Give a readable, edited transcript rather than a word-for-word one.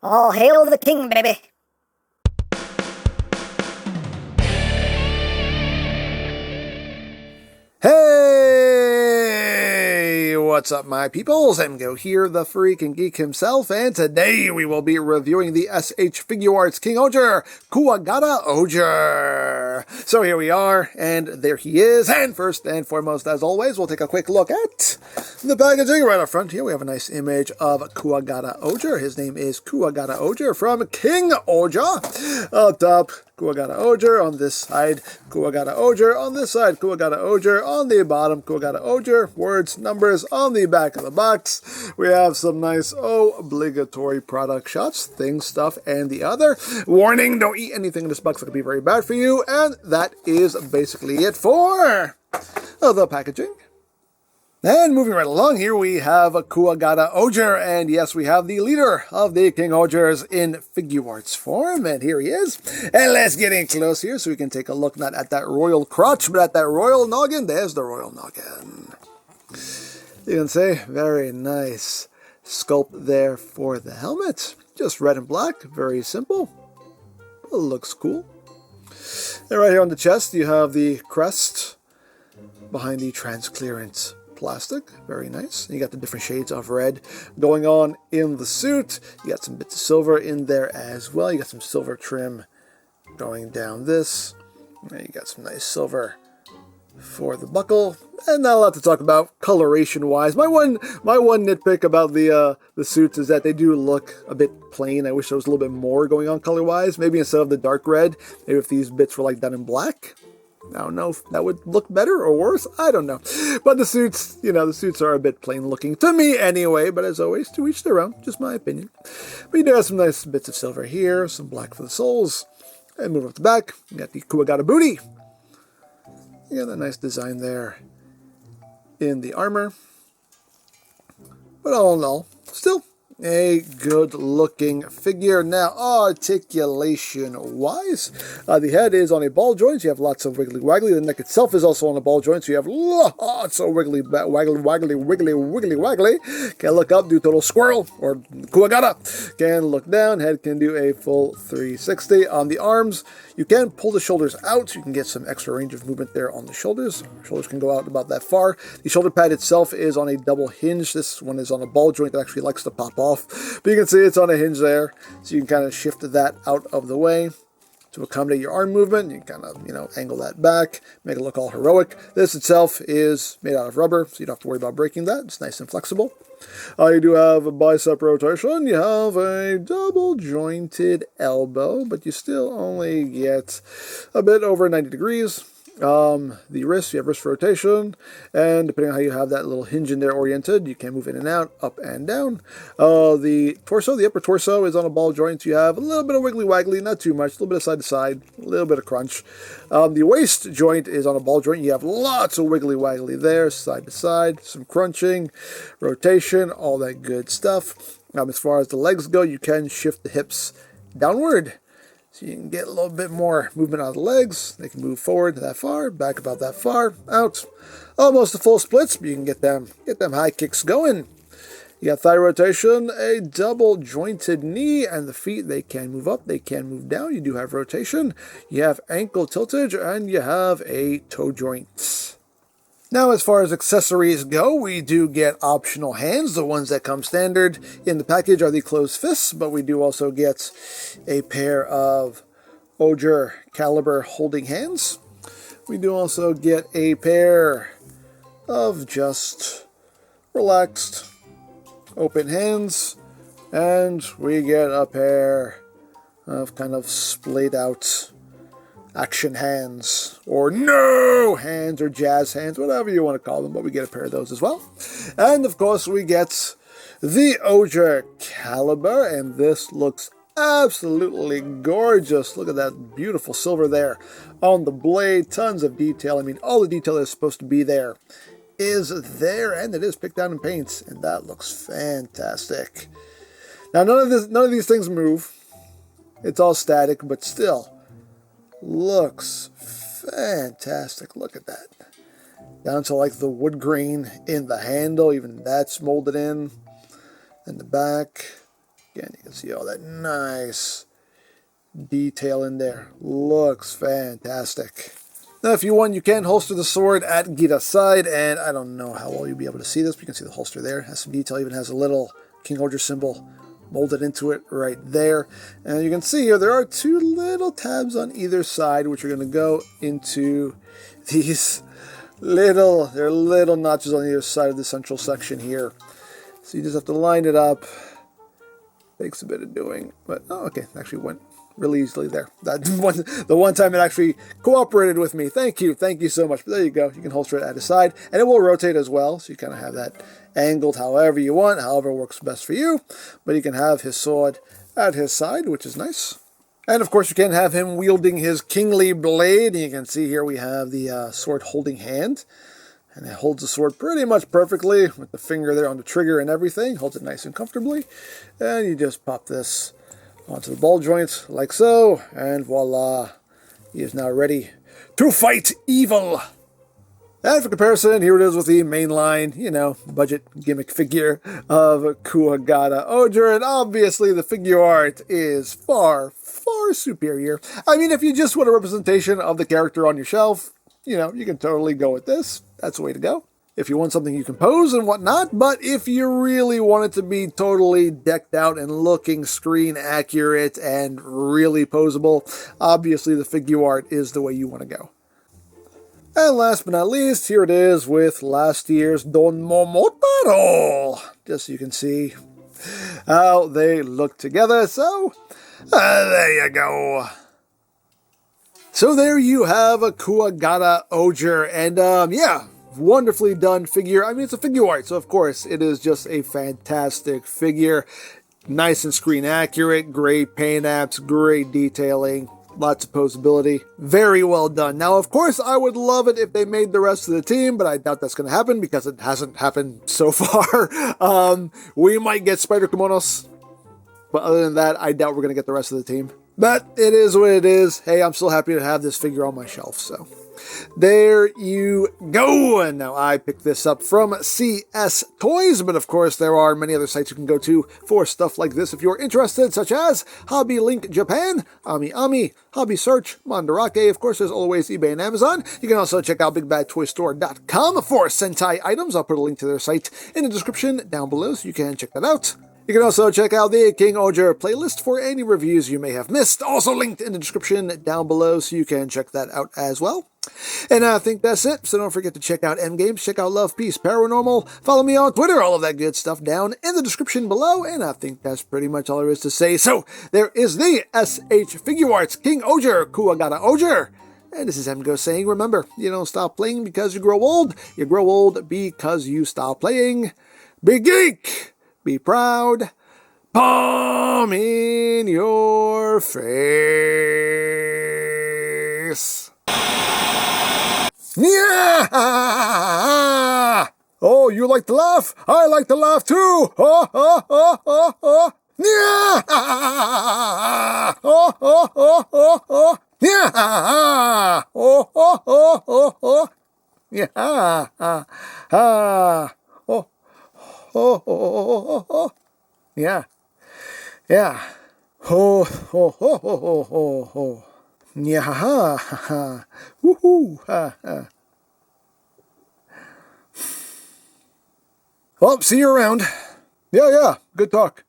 All hail the king, baby! Hey! What's up, my peoples? EmGo here, the freaking geek himself, and today we will be reviewing the s.h.figuarts King-Ohger, KUWAGATA OHGER. So here we are, and there he is, and first and foremost, as always, we'll take a quick look at the packaging. Right up front here, we have a nice image of KUWAGATA OHGER. His name is KUWAGATA OHGER from King-Ohger. Up top, KUWAGATA OHGER on this side, KUWAGATA OHGER on this side, KUWAGATA OHGER on the bottom, KUWAGATA OHGER, words, numbers on the back of the box. We have some nice obligatory product shots, things, stuff, and the other. Warning, don't eat anything in this box that could be very bad for you, and that is basically it for the packaging. And moving right along here, we have KUWAGATA OHGER, and yes, we have the leader of the King-Ohgers in Figuarts form, and here he is. And let's get in close here so we can take a look not at that royal crotch, but at that royal noggin. There's the royal noggin. You can see, very nice sculpt there for the helmet. Just red and black, very simple. Looks cool. And right here on the chest, you have the crest behind the transparent plastic, very nice. You got the different shades of red going on in the suit. You got some bits of silver in there as well. You got some silver trim going down this. And you got some nice silver for the buckle. And not a lot to talk about coloration wise. My one nitpick about the suits is that they do look a bit plain. I wish there was a little bit more going on color wise. Maybe instead of the dark red, maybe if these bits were like done in black. I don't know if that would look better or worse. I don't know. But the suits, the suits are a bit plain looking to me anyway. But as always, to each their own. Just my opinion. But you do have some nice bits of silver here. Some black for the soles. And move up the back. You got the KUWAGATA booty. You got that nice design there in the armor. But all in all, still a good-looking figure. Now, articulation-wise, the head is on a ball joint, so you have lots of wiggly-waggly. The neck itself is also on a ball joint, so you have lots of wiggly-waggly. Can look up, do total squirrel, or KUWAGATA. Can look down, head can do a full 360. On the arms, you can pull the shoulders out, so you can get some extra range of movement there on the shoulders. Shoulders can go out about that far. The shoulder pad itself is on a double hinge. This one is on a ball joint that actually likes to pop off. But you can see it's on a hinge there, so you can kind of shift that out of the way to accommodate your arm movement. You can kind of, angle that back, make it look all heroic. This itself is made out of rubber, so you don't have to worry about breaking that. It's nice and flexible. You do have a bicep rotation. You have a double jointed elbow, but you still only get a bit over 90 degrees. The wrist, you have wrist rotation, and depending on how you have that little hinge in there oriented, you can move in and out, up and down. The torso, the upper torso is on a ball joint, so you have a little bit of wiggly-waggly, not too much, a little bit of side-to-side, a little bit of crunch. The waist joint is on a ball joint, you have lots of wiggly-waggly there, side-to-side, some crunching, rotation, all that good stuff. As far as the legs go, you can shift the hips downward. So you can get a little bit more movement out of the legs. They can move forward that far, back about that far, out. Almost a full splits, but you can get them high kicks going. You got thigh rotation, a double jointed knee, and the feet, they can move up, they can move down. You do have rotation. You have ankle tiltage, and you have a toe joint. Now, as far as accessories go, we do get optional hands. The ones that come standard in the package are the closed fists, but we do also get a pair of OHGER caliber holding hands. We do also get a pair of just relaxed open hands, and we get a pair of kind of splayed out action hands, or no hands, or jazz hands, whatever you want to call them, but we get a pair of those as well. And of course we get the OHGER caliber, and this looks absolutely gorgeous. Look at that beautiful silver there on the blade, tons of detail. I mean, all the detail that's supposed to be there is there, and it is picked out in paints, and that looks fantastic. Now none of these things move. It's all static, but still looks fantastic. Look at that. Down to like the wood grain in the handle, even that's molded in. And the back, Again, you can see all that nice detail in there. Looks fantastic. Now, if you want, you can holster the sword at Gita's side, and I don't know how well you'll be able to see this, but you can see the holster there. It has some detail, even has a little King-Ohger symbol molded into it right there. And you can see here there are two little tabs on either side, which are going to go into these little notches on either side of the central section here. So you just have to line it up. Takes a bit of doing, but oh, okay, actually went really easily there. The one time it actually cooperated with me. Thank you so much. But there you go. You can holster it at his side, and it will rotate as well. So you kind of have that angled however you want, however works best for you. But you can have his sword at his side, which is nice. And of course, you can have him wielding his kingly blade. And you can see here we have the sword holding hand. And it holds the sword pretty much perfectly with the finger there on the trigger and everything. Holds it nice and comfortably. And you just pop this onto the ball joint like so, and voila, he is now ready to fight evil. And for comparison, here it is with the mainline, budget gimmick figure of KUWAGATA OHGER, and obviously the figure art is far, far superior. I mean, if you just want a representation of the character on your shelf, you can totally go with this. That's the way to go. If you want something you can pose and whatnot, but if you really want it to be totally decked out and looking screen accurate and really posable, obviously the figure art is the way you want to go. And last but not least, here it is with last year's Don Momotaro. Just so you can see how they look together. So, there you go. So there you have a KUWAGATA OHGER, and yeah, wonderfully done figure. I mean, it's a figure art, so of course it is just a fantastic figure. Nice and screen accurate, great paint apps, great detailing, lots of posability. Very well done. Now, of course, I would love it if they made the rest of the team, but I doubt that's going to happen because it hasn't happened so far. We might get Spider Kimonos, but other than that, I doubt we're going to get the rest of the team. But it is what it is. Hey, I'm still happy to have this figure on my shelf, so there you go. And now I picked this up from CS Toys, but of course there are many other sites you can go to for stuff like this if you're interested, such as Hobby Link Japan, Ami, Hobby Search, Mandarake, of course there's always eBay and Amazon. You can also check out BigBadToyStore.com for Sentai items. I'll put a link to their site in the description down below so you can check that out. You can also check out the King-Ohger playlist for any reviews you may have missed, also linked in the description down below, so you can check that out as well. And I think that's it, so don't forget to check out EmGo's, check out Love, Peace, Paranormal, follow me on Twitter, all of that good stuff down in the description below, and I think that's pretty much all there is to say. So, there is the s.h.figuarts King-Ohger KUWAGATA OHGER. And this is EmGo saying, remember, you don't stop playing because you grow old because you stop playing. Be geek! Be proud, palm in your face. Yeah! Oh, you like to laugh? I like to laugh too. Oh, oh, oh, oh, oh. Yeah! Oh, oh, oh, oh, oh. Yeah! Oh, oh, oh, oh, oh. Yeah! Oh. Oh, oh, oh, oh, oh, yeah, yeah, oh, oh, oh, oh, oh, oh, yeah, ha, ha, ha, woohoo, ha, ha. Well, see you around. Yeah, good talk.